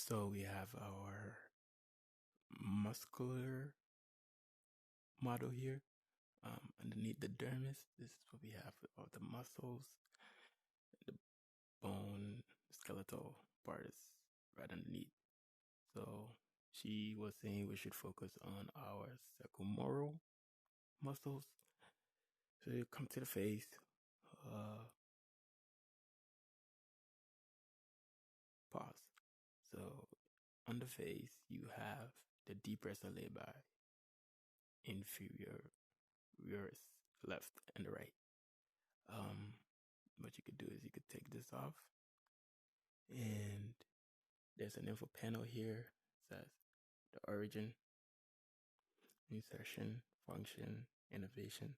So we have our muscular model here. Underneath the dermis, this is what we have: all the muscles, the bone, skeletal part is right underneath. So she was saying we should focus on our circumoral muscles. So you come to the face. Pause. So on the face, you have the depressor labia, inferior, left, and the right. What you could do is you could take this off, and there's an info panel here. It says the origin, insertion, function, innovation,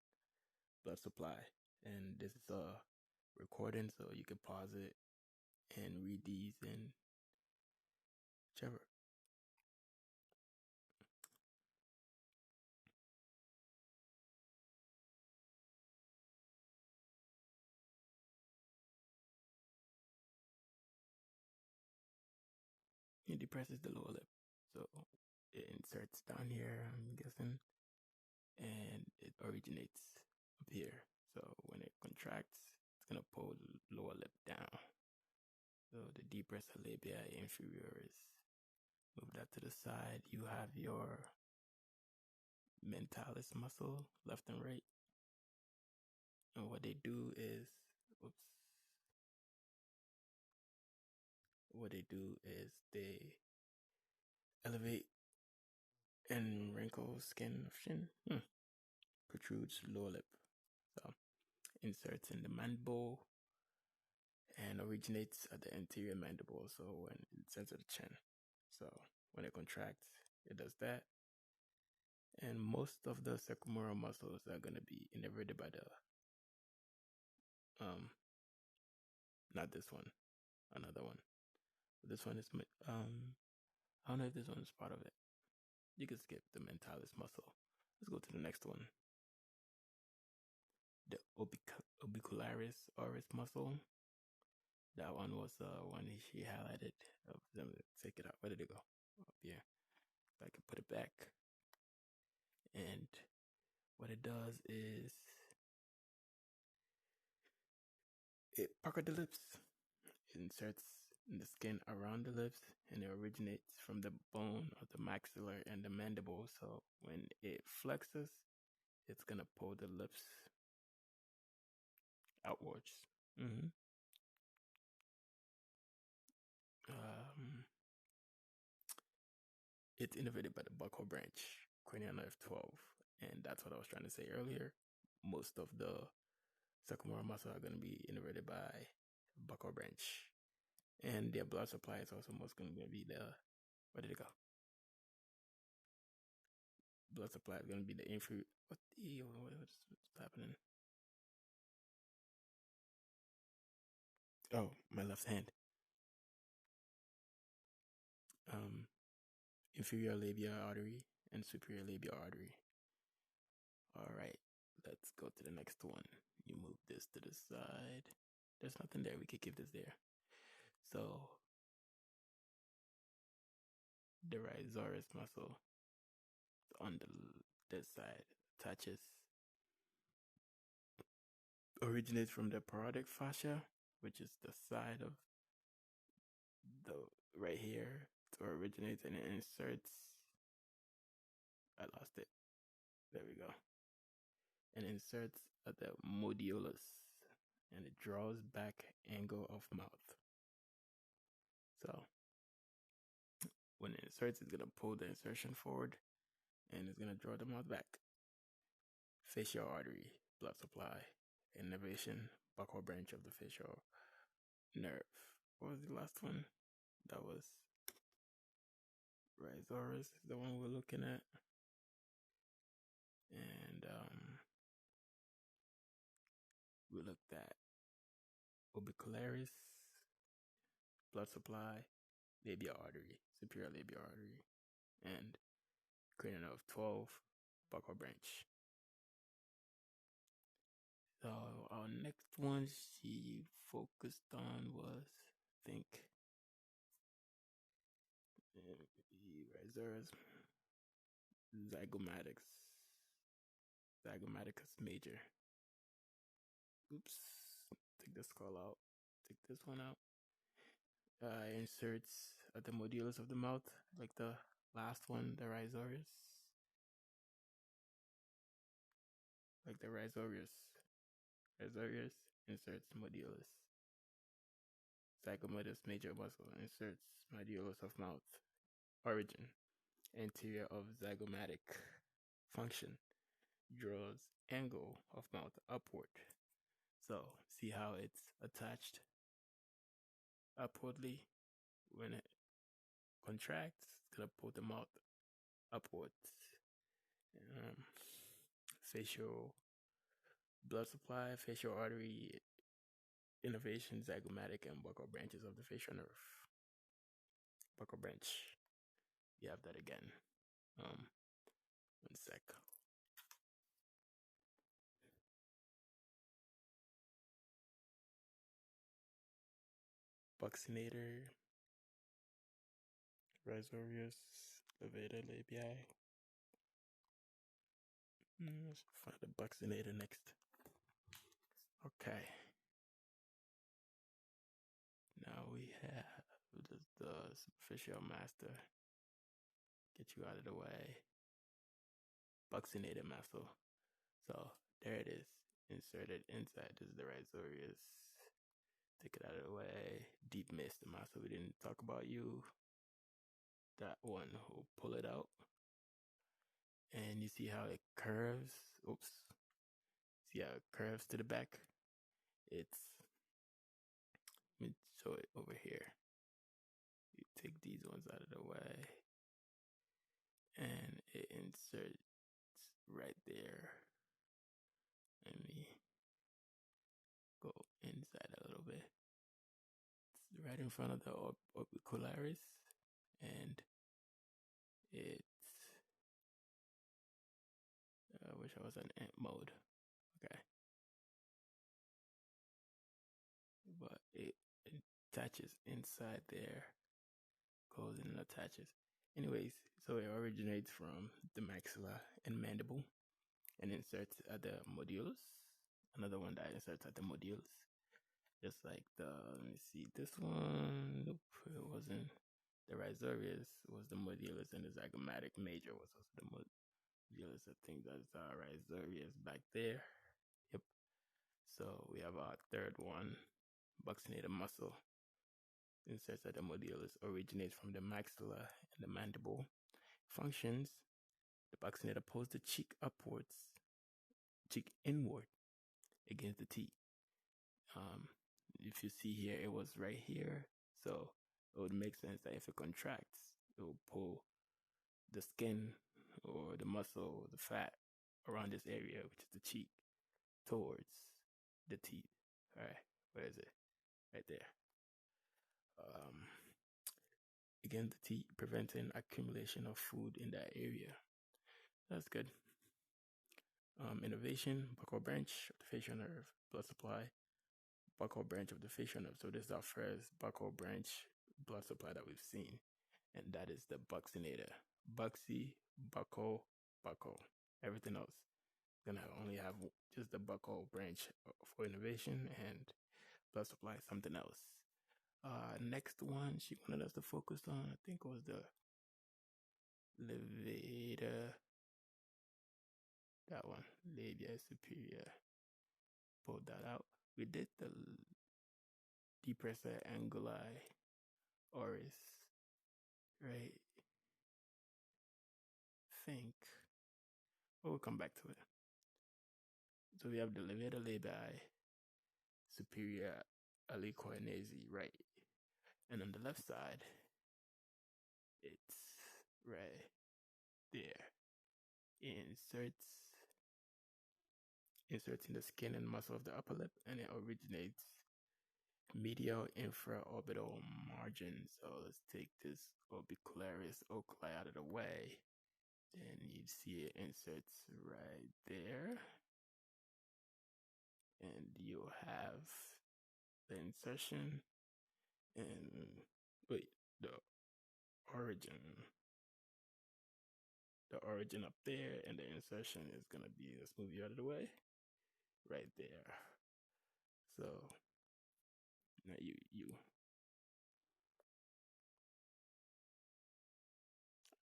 blood supply, and this is a recording, so you can pause it and read these in whichever. It depresses the lower lip, so it inserts down here, I'm guessing, and it originates up here. So when it contracts, it's gonna pull the lower lip down. So the depressor labia inferior is, move that to the side. You have your mentalis muscle, left and right. And what they do is, they elevate and wrinkle skin of chin. Protrudes lower lip. So inserts in the mandible and originates at the anterior mandible. So when it inserts at the chin. So when it contracts, it does that. And most of the circumoral muscles are going to be innervated by the, not this one, another one. This one is, I don't know if this one is part of it. You can skip the mentalis muscle. Let's go to the next one. The orbicularis oris muscle. That one was one she highlighted. Let me take it out. Where did it go? Up here. I can put it back. And what it does is it puckers the lips. It inserts in the skin around the lips, and it originates from the bone of the maxilla and the mandible. So when it flexes, it's gonna pull the lips outwards. It's innervated by the buccal branch, cranial nerve 12, and that's what I was trying to say earlier. Most of the circumoral muscle are going to be innervated by buccal branch, and their blood supply is also most going to be the, where did it go? Blood supply is going to be the inferior. What's happening? Oh, my left hand. Inferior labial artery and superior labial artery. All right, let's go to the next one. You move this to the side. There's nothing there. We could keep this there. So the rhizoris muscle on this side attaches, originates from the parotid fascia, which is the side of the right here. So it originates and it inserts. I lost it. There we go. And inserts at the modiolus, and it draws back angle of mouth. So when it inserts, it's gonna pull the insertion forward, and it's gonna draw the mouth back. Facial artery, blood supply, innervation, buccal branch of the facial nerve. What was the last one? That was rhizoris, the one we're looking at. And we looked at orbicularis, blood supply, labial artery, superior labial artery, and cranial nerve 12, buccal branch. So our next one she focused on was, I think, Razors, zygomatics, zygomaticus major. Oops, take this call out. Take this one out. Inserts at the modulus of the mouth, like the last one, the rhizorius. Like the rhizorius. Rhizorius inserts modulus. Zygomatus major muscle inserts modulus of mouth. Origin. Anterior of zygomatic. Function. Draws angle of mouth upward. So see how it's attached upwardly. When it contracts, it's gonna pull the mouth upwards. Facial blood supply, facial artery innervation, zygomatic, and buccal branches of the facial nerve. Buccal branch. You have that again. One sec. Buccinator, rhizorius, levator labii. Let's find the buccinator next. Okay. Now we have the superficial master. Get you out of the way. Buccinator muscle. So there it is. Inserted inside. This is the rhizorius. Take it out of the way. Deep mist muscle. We didn't talk about you. That one will pull it out. And you see how it curves. Oops. See how it curves to the back? It's, let me show it over here. You take these ones out of the way. And it inserts right there. Let me go inside a little bit. It's right in front of the orbicularis. And it's, I wish I was in ant mode. Okay. But it attaches inside there, goes in and attaches. Anyways, so it originates from the maxilla and mandible and inserts at the modulus. Another one that inserts at the modulus. Just like the, let me see, this one, nope, it wasn't. The rhizorius was the modulus and the zygomatic major was also the modulus. I think that's rhizorius back there. Yep. So we have our third one, buccinator muscle. Inserts at the modulus, originates from the maxilla and the mandible. Functions, the buccinator pulls the cheek upwards, cheek inward against the teeth. If you see here, it was right here. So it would make sense that if it contracts, it will pull the skin or the muscle, the fat around this area, which is the cheek, towards the teeth. All right, where is it? Right there. Again, the teeth, preventing accumulation of food in that area. That's good. Innervation, buccal branch of the facial nerve, blood supply, buccal branch of the facial nerve. So this is our first buccal branch blood supply that we've seen. And that is the buccinator. Buxy, buccal, buccal. Everything else gonna only have just the buccal branch for innervation and blood supply, something else. Next one she wanted us to focus on, I think it was the levator. That one, labia superior. Pulled that out. We did the depressor anguli oris, right? Think. We'll come back to it. So we have the levator labii, superior aliquinese, right? And on the left side, it's right there. Inserts in the skin and muscle of the upper lip, and it originates medial infraorbital margin. So let's take this orbicularis oculi out of the way. Then you see it inserts right there. And you'll have the insertion and the origin. The origin up there, and the insertion is gonna be, let's move you out of the way, right there. So now you.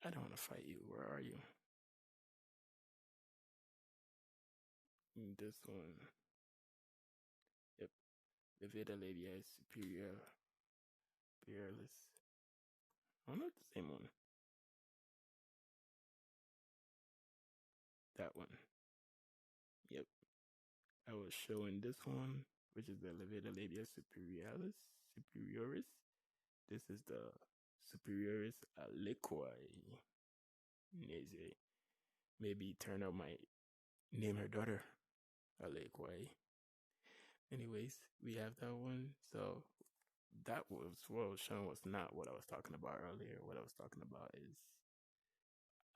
I don't want to fight you. Where are you? This one. Yep. The Veda labia is superiorlis. Oh, not the same one. That one. Yep. I was showing this one, which is the Levita labia superioris. This is the superioris aliquoi. Maybe Turner might name her daughter aliquoi. Anyways, we have that one. So that was what I was showing was not what I was talking about earlier. What I was talking about is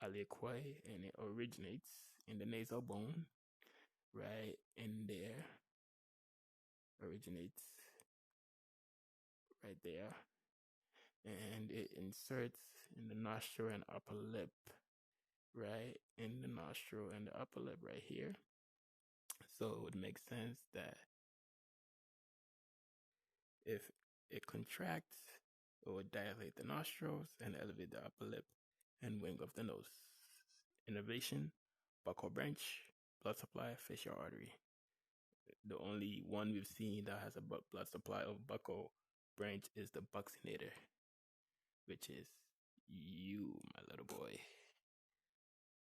aliquoi, and it originates in the nasal bone, right in there. Originates right there, and it inserts in the nostril and upper lip, right in the nostril and the upper lip right here. So it would make sense that if it contracts, it would dilate the nostrils and elevate the upper lip and wing of the nose. Innervation, buccal branch, blood supply, facial artery. The only one we've seen that has a blood supply of buccal branch is the buccinator, which is you, my little boy.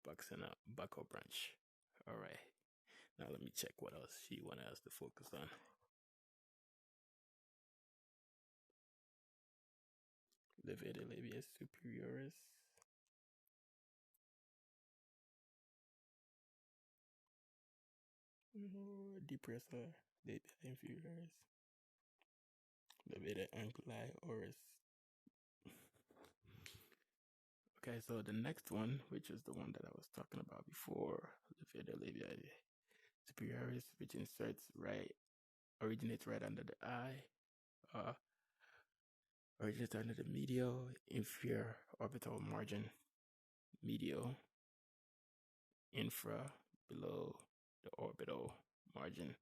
Buccal branch. All right. Now let me check what else she wanted us to focus on. Levator labia superioris. Depressor labia inferioris. Levator ankuli oris. Okay, so the next one, which is the one that I was talking about before, Levator labia superioris, which originates right under the eye, originates under the medial inferior orbital margin, medial, infra, below the orbital margin,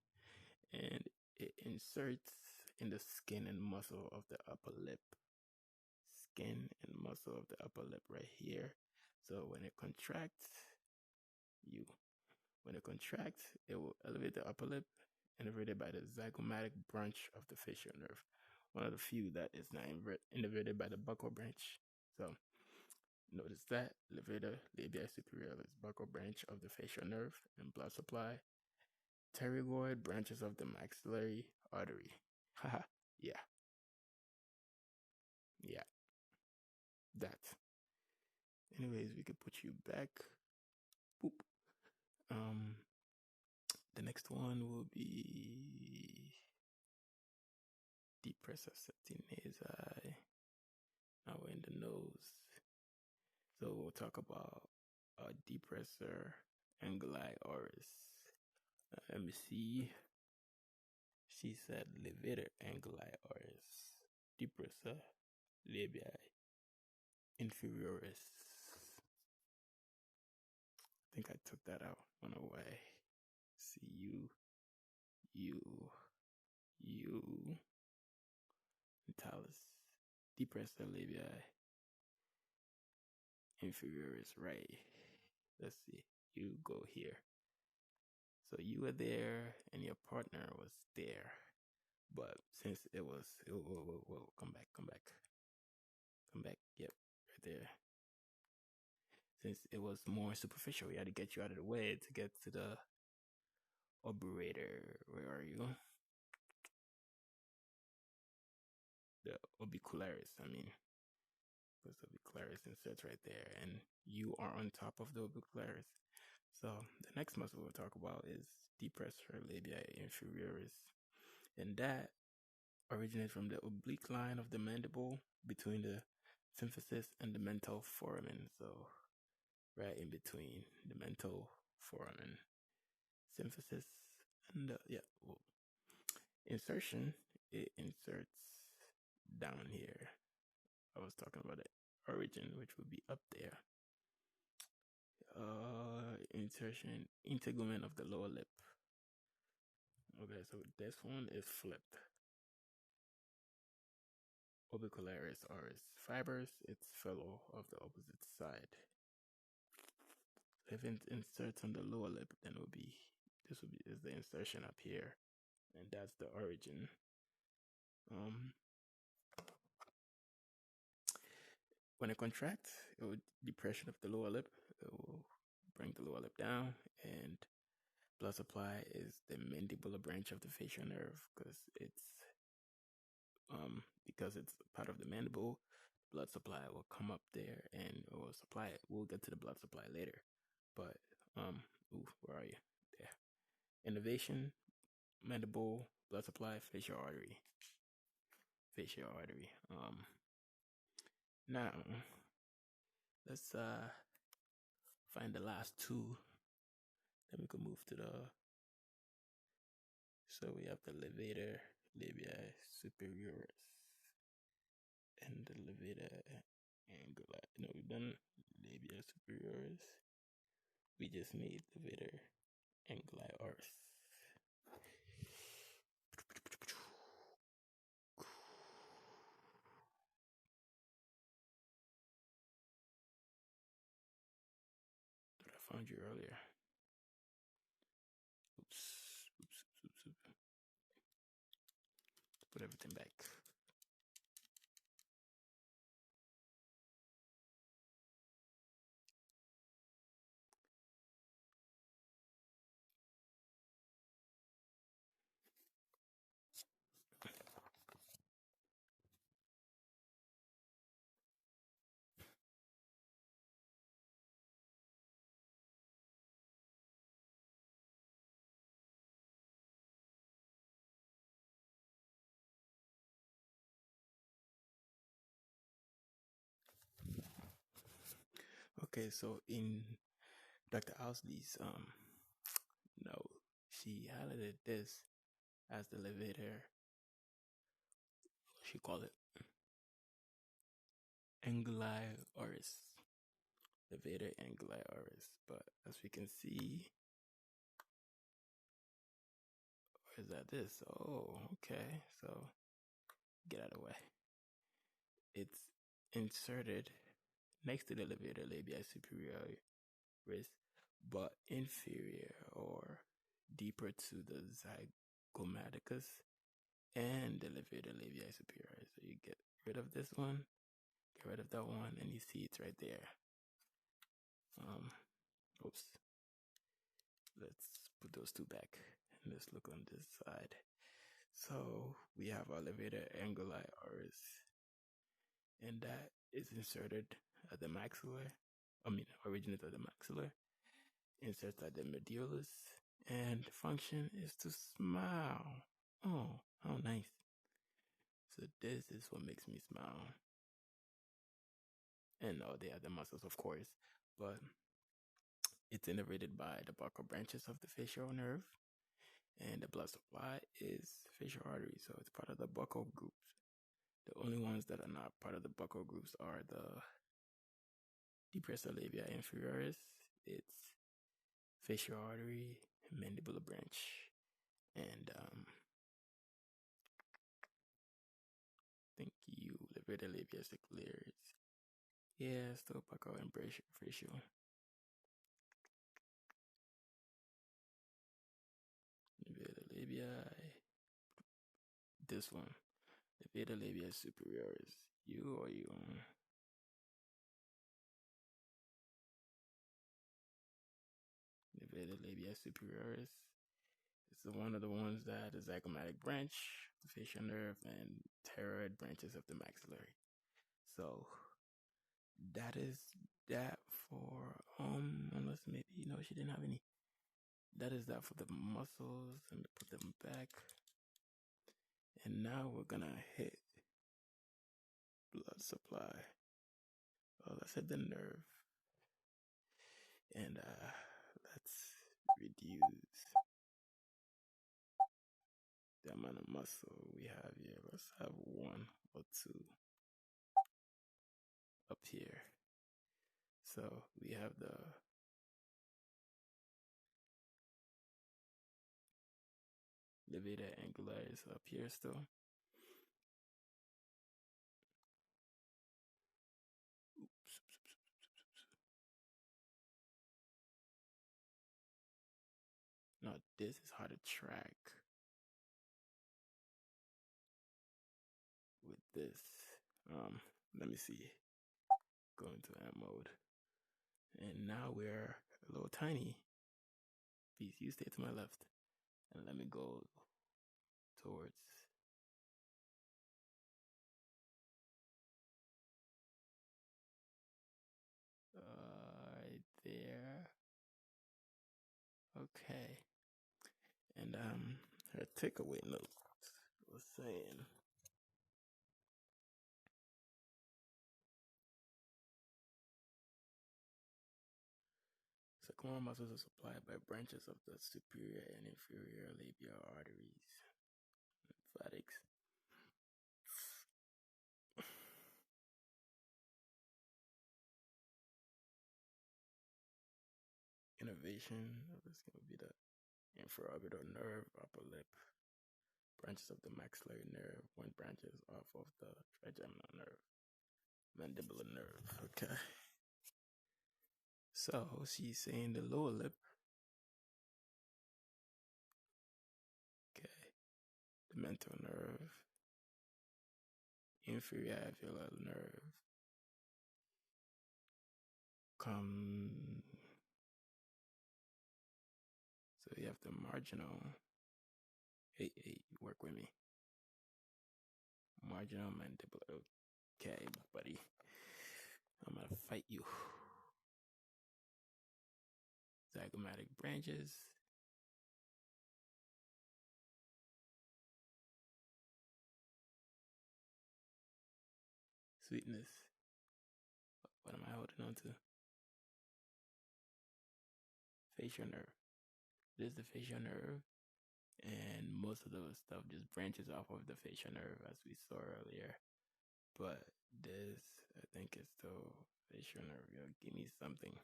and it inserts in the skin and muscle of the upper lip. Skin and muscle of the upper lip right here. So when it contracts, it will elevate the upper lip, innervated by the zygomatic branch of the facial nerve. One of the few that is not innervated by the buccal branch. So notice that levator labia superioris, buccal branch of the facial nerve and blood supply. Pterygoid branches of the maxillary artery. Haha, yeah. That. Anyways, we could put you back. Boop. The next one will be depressor septinasi. Now we're in the nose. So we'll talk about depressor anguli oris. Let me see. She said levator anguli oris. Depressor labia inferioris. I think I took that out. Went away. See you. Talus. Depressor labia inferioris, right. Let's see. You go here. So you were there and your partner was there. But since it was, come back. Yep, right there. Since it was more superficial, we had to get you out of the way to get to the obturator. Where are you? The orbicularis, because the orbicularis inserts right there, and you are on top of the orbicularis. So the next muscle we'll talk about is depressor labia inferioris, and that originates from the oblique line of the mandible between the symphysis and the mental foramen. So right in between the mental foramen, symphysis, and insertion. It inserts down here. I was talking about it origin, which would be up there. Insertion, integument of the lower lip. Okay, so this one is flipped. Orbicularis oris fibers, its fellow of the opposite side. If it inserts on the lower lip, then it will be is the insertion up here, and that's the origin. When it contracts, it will depression of the lower lip. It will bring the lower lip down, and blood supply is the mandibular branch of the facial nerve because it's part of the mandible. Blood supply will come up there and it will supply it. We'll get to the blood supply later, but where are you? There. Innervation, mandible, blood supply, facial artery. Now let's find the last two. Then we can move to the. So we have the levator labia superioris and the levator anguli. No, we've done labia superioris. We just made levator anguli oris. That I found you earlier. Oops. Put everything back. Okay, so in Dr. Owsley's no, she highlighted this as the levator. She called it anguli oris. Levator anguli oris. But as we can see, or is that this? Oh, okay. So get out of the way. It's inserted next to the levator labia superioris, but inferior or deeper to the zygomaticus and the levator labia superioris. So you get rid of this one, get rid of that one, and you see it's right there. Oops. Let's put those two back and let's look on this side. So we have our levator anguli oris, and that is inserted at the maxilla. Originates at the maxilla, inserts at the medullus, and the function is to smile. Oh, how nice. So this is what makes me smile. And they are the muscles, of course, but it's innervated by the buccal branches of the facial nerve, and the blood supply is facial artery, so it's part of the buccal groups. The only ones that are not part of the buccal groups are the depressor labia inferioris, it's facial artery, mandibular branch, and thank you, levator labia secularis. Yeah, still buccal and facial. Levator labia. This one. Levator labia superioris. You or you? Levator labia superioris. It's one of the ones that has a zygomatic branch, the facial nerve, and pterygoid branches of the maxillary. So that is that for unless maybe she didn't have any. That is that for the muscles. Let me put them back. And now we're gonna hit blood supply. Oh, let's hit the nerve. And let's reduce the amount of muscle we have here. Let's have 1 or 2. up here. So we have the levator angularis up here still. Oops. Now this is hard to track with this. Let me see. Go into amp mode. And now we're a little tiny. Please, you stay to my left. And let me go towards right there. Okay. And her takeaway note was saying circumoral muscles are supplied by branches of the superior and inferior labial arteries. Lymphatics. Innervation of the skin would be the infraorbital nerve, upper lip, branches of the maxillary nerve, one branches off of the trigeminal nerve, mandibular nerve. Okay. So she's saying the lower lip. Okay. The mental nerve, inferior alveolar nerve, so you have the marginal. Hey, work with me. Marginal mandibular. Okay, buddy. I'm gonna fight you. Zygomatic branches. Sweetness. What am I holding on to? Facial nerve. This is the facial nerve. And most of the stuff just branches off of the facial nerve, as we saw earlier. But this, I think, is the facial nerve. Give me something.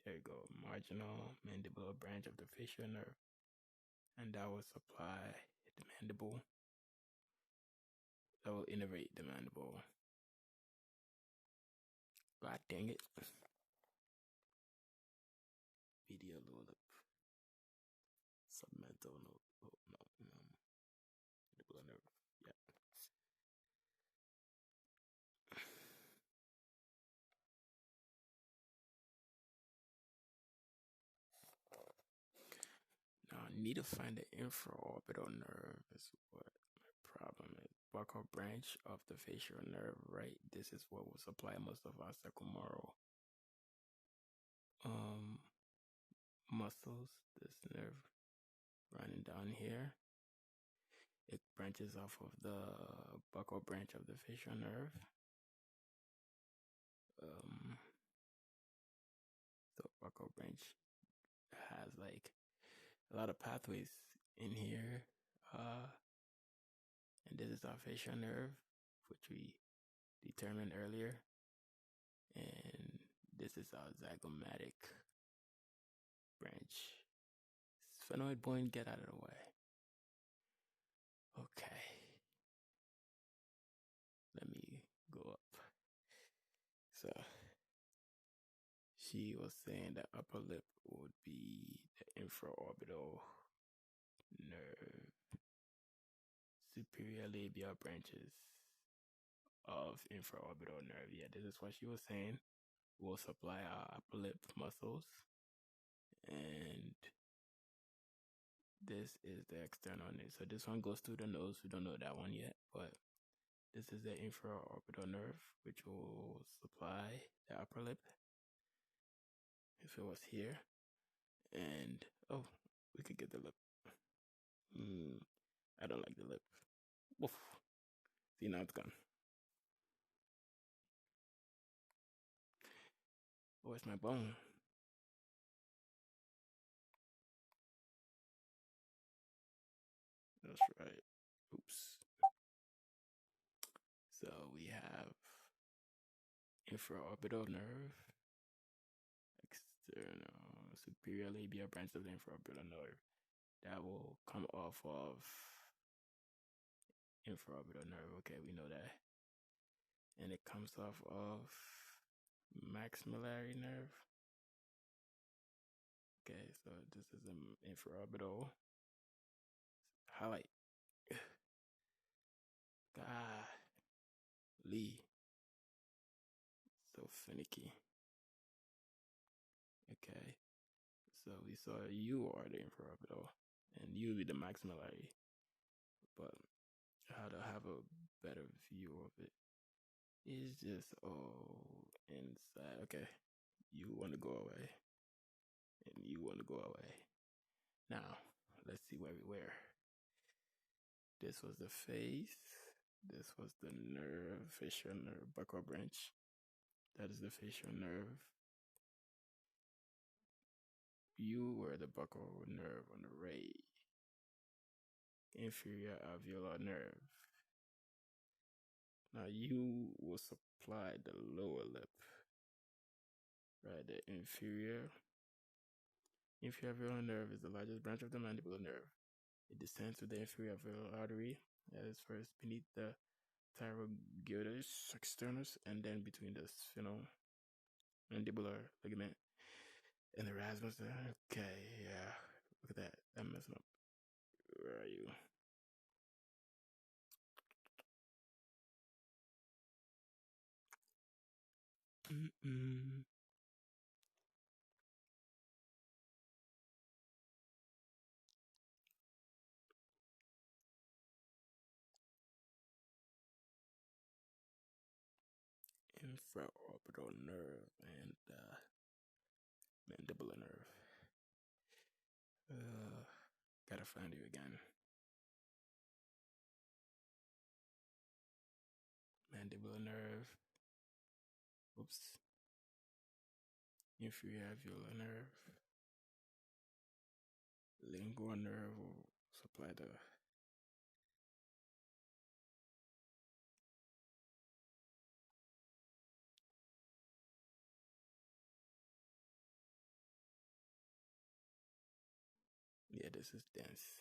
There you go. Marginal mandibular branch of the facial nerve. And that will supply the mandible. That will innervate the mandible. God dang it. Medial lower lip. Submental mandibular nerve. Yeah. Now I need to find the infraorbital nerve. Is what my problem is. Buccal branch of the facial nerve, right? This is what will supply most of our circumoral muscles. This nerve running down here. It branches off of the buccal branch of the facial nerve. The buccal branch has like a lot of pathways in here. And this is our facial nerve, which we determined earlier. And this is our zygomatic branch. Sphenoid bone, get out of the way. Okay. Let me go up. So she was saying the upper lip would be the infraorbital nerve, superior labial branches of infraorbital nerve. Yeah, this is what she was saying. Will supply our upper lip muscles. And this is the external nose. So this one goes through the nose. We don't know that one yet, but this is the infraorbital nerve, which will supply the upper lip. If it was here. And, oh, we could get the lip. I don't like the lip. Woof. See, now it's gone. Where's my bone? That's right. Oops. So we infraorbital nerve, external superior labia branch of the infraorbital nerve that will come off of infraorbital nerve. Okay, we know that. And it comes off of maxillary nerve. Okay, so this is an infraorbital highlight. Golly, so finicky. Okay, so we saw you are the infraorbital, and you be the maxillary. But how to have a better view of it is just inside. Okay, you want to go away, and you want to go away. Now, let's see where we were. This was the face. This was the nerve, facial nerve, buccal branch. That is the facial nerve. You were the buccal nerve on the right. Inferior alveolar nerve. Now you will supply the lower lip. Right, the inferior alveolar nerve is the largest branch of the mandibular nerve. It descends to the inferior alveolar artery that is first beneath the pterygoides externus and then between the sphenomandibular ligament and the rasmus. Okay, yeah. Look at that. I'm messing up. Where are you? Infraorbital nerve and mandibular nerve. Gotta find you again. Mandibular nerve. Oops. Inferior alveolar nerve. Lingual nerve will supply the yeah, this is dense.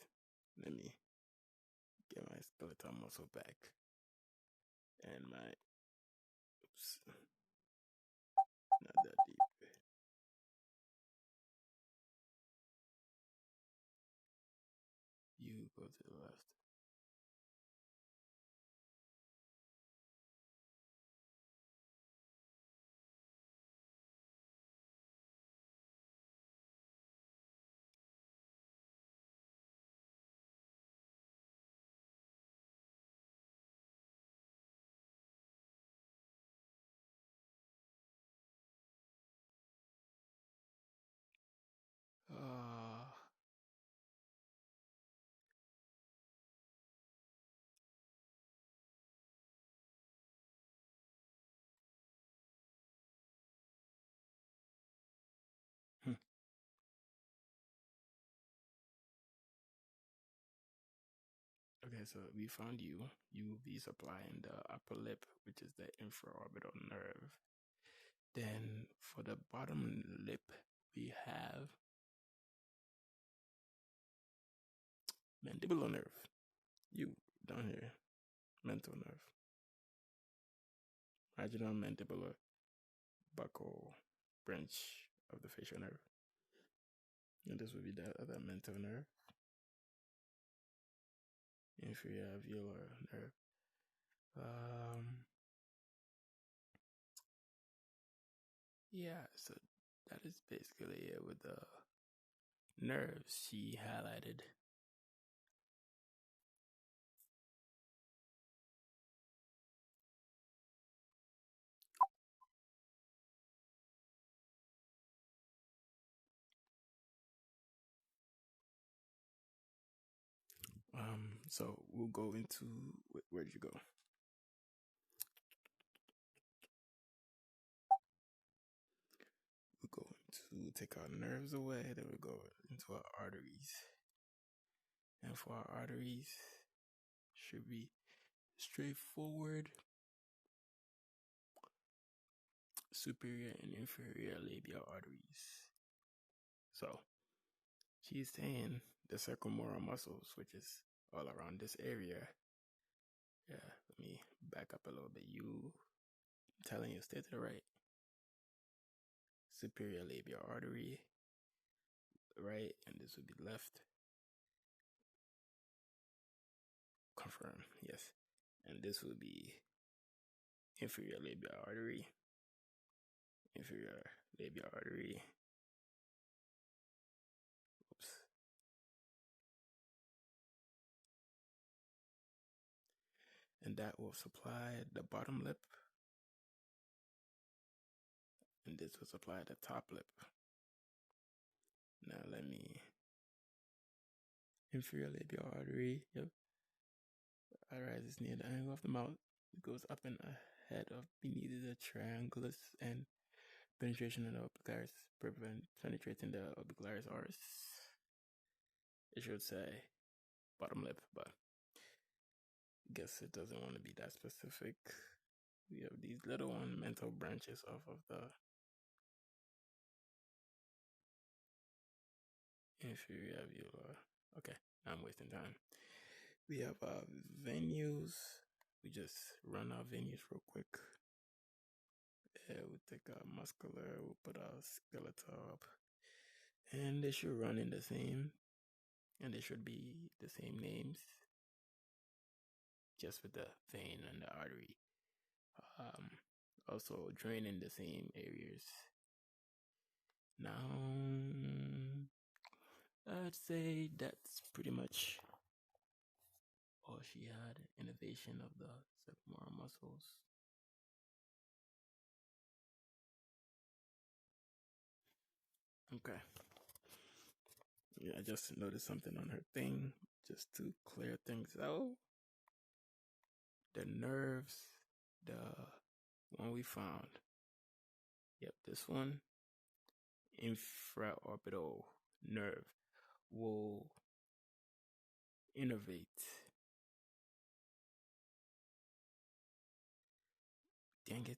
Let me get my skeletal muscle back. And my oops. Not that deep. You go to the left. Hmm. Okay, so we found you. You will be supplying the upper lip, which is the infraorbital nerve. Then for the bottom lip, we have mandibular nerve. You down here, mental nerve. Marginal mandibular buccal branch of the facial nerve. And this would be the other mental nerve. Inferior alveolar nerve. Yeah, so that is basically it with the nerves she highlighted. So we'll go into where'd you go? We're going to take our nerves away, then we go into our arteries. And for our arteries, should be straightforward. superior and inferior labial arteries. So she's saying the circumoral muscles, which is all around this area. Yeah, let me back up a little bit. I'm telling you, stay to the right. Superior labial artery, right, and this would be left. Confirm, yes. And this would be inferior labial artery, inferior labial artery. Oops. And that will supply the bottom lip. And this will supply the top lip. Now let me... Inferior labial artery, yep. Arises near the angle of the mouth. It goes up and ahead of beneath the triangulus and penetration in the orbicularis, penetrating the orbicularis oris. It should say bottom lip, but I guess it doesn't want to be that specific. We have these little ornamental branches off of the inferior alveolar. Okay, now I'm wasting time. We have venues. We just run our venues real quick. We'll take our muscular, we'll put our skeletal up. And they should run in the same, and they should be the same names, just with the vein and the artery. Also drain in the same areas. Now, I'd say that's pretty much all she had. Innervation of the circumoral muscles. Okay. Yeah, I just noticed something on her thing, just to clear things out. The nerves, the one we found. Yep, this one, infraorbital nerve, will innervate. Dang it. Get.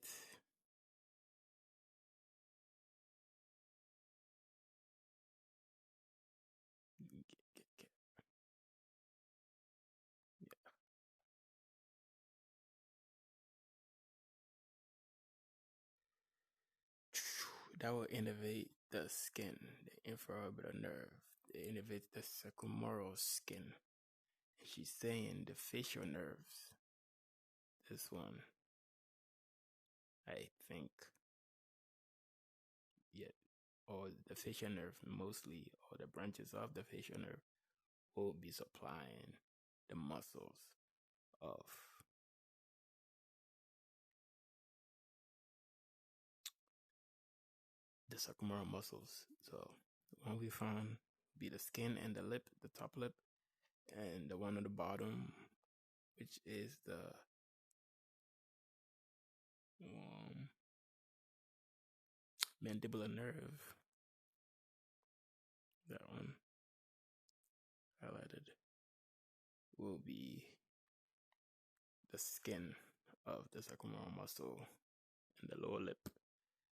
Yeah. That will innervate the skin, the infraorbital nerve. It innervates the circumoral skin. And she's saying the facial nerves. This one, I think, yeah, or the facial nerve mostly, or the branches of the facial nerve will be supplying the muscles of the circumoral muscles. So the one we found be the skin and the lip, the top lip, and the one on the bottom, which is the mandibular nerve. That one highlighted will be the skin of the circumoral muscle and the lower lip,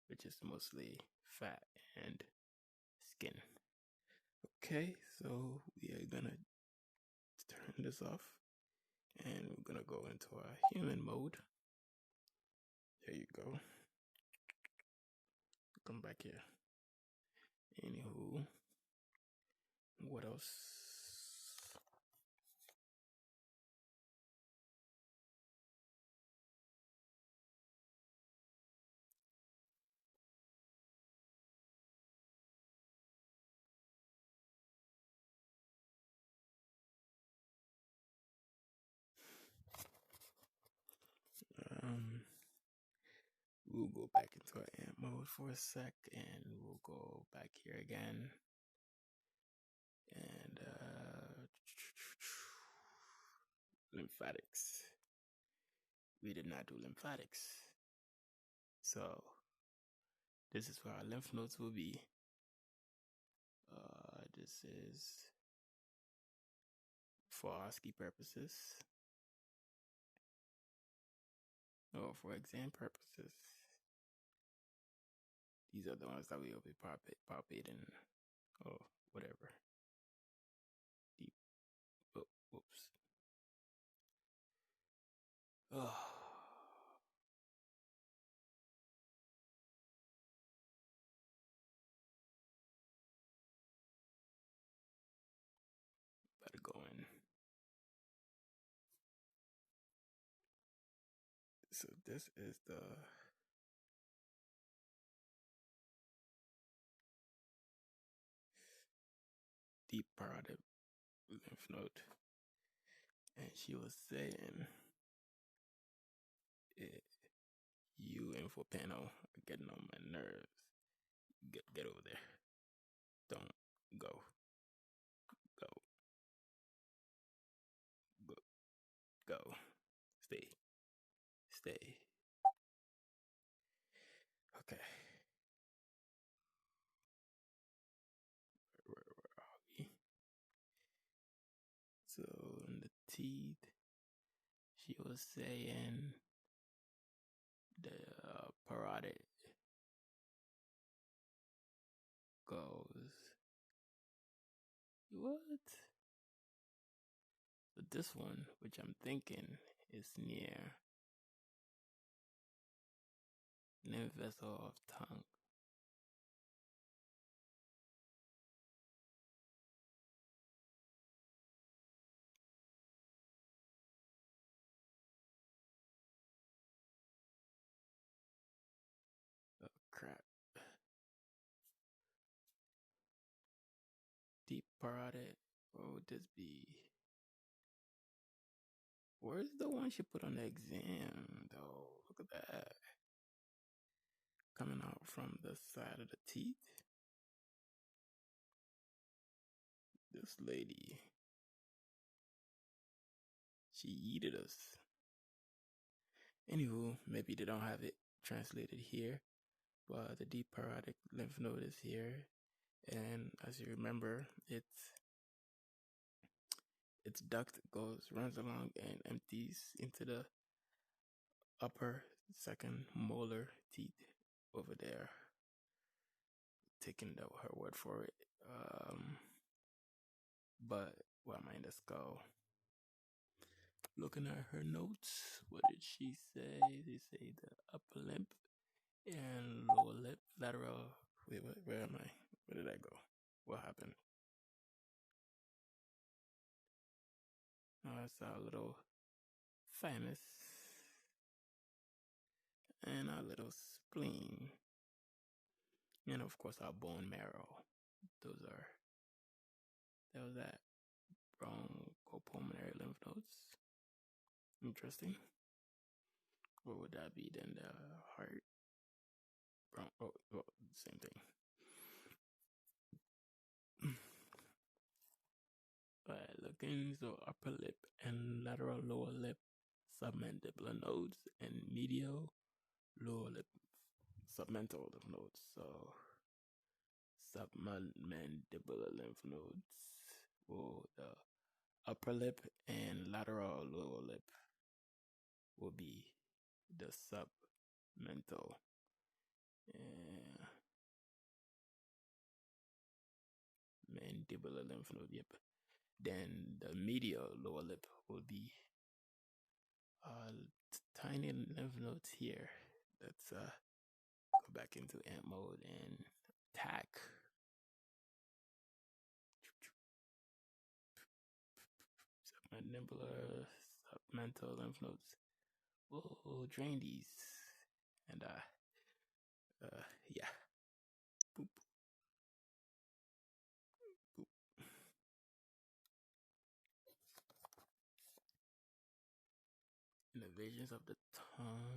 which is mostly fat and skin. Okay, so we are gonna turn this off and we're gonna go into our human mode. There you go. Come back here. Anywho, what else? We'll go back into our amp mode for a sec and we'll go back here again. And lymphatics. We did not do lymphatics. So this is where our lymph nodes will be. This is for OSCE purposes. Or for exam purposes. These are the ones that we will be palpating or whatever. Deep. Oh, whoops. Oh. Better go in. So this is the deep parotid lymph node, and she was saying, "You info panel are getting on my nerves. Get over there. Don't go, go, go, go. Stay, stay. Okay. Where are we? So in the teeth, she was saying the parotid goes what? But this one, which I'm thinking is near lymph vessel of tongue. Oh crap. Deep parotid. What would this be? Where's the one she put on the exam though? Look at that. Coming out from the side of the teeth. This lady. She yeeted us. Anywho, maybe they don't have it translated here, but the deep parotid lymph node is here. And as you remember, its duct runs along and empties into the upper second molar teeth over there. Taking her word for it. But what am I in the skull? Looking at her notes, what did she say? They say the upper lip and lower lip, lateral. Wait, where am I? Where did I go? What happened? It's our little thymus and our little spleen, and of course our bone marrow. That was that bronchopulmonary lymph nodes. Interesting. What would that be then? The heart? Same thing. Looking, so upper lip and lateral lower lip, submandibular nodes, and medial lower lip, submental lymph nodes. So submandibular lymph nodes, or the upper lip and lateral lower lip will be the submental. Mandibular lymph node, yep. Then the medial lower lip will be tiny lymph nodes here. Let's go back into ant mode and attack. Submandibular, submental lymph nodes. We'll drain these. And yeah. Boop. Boop. Innervations of the tongue.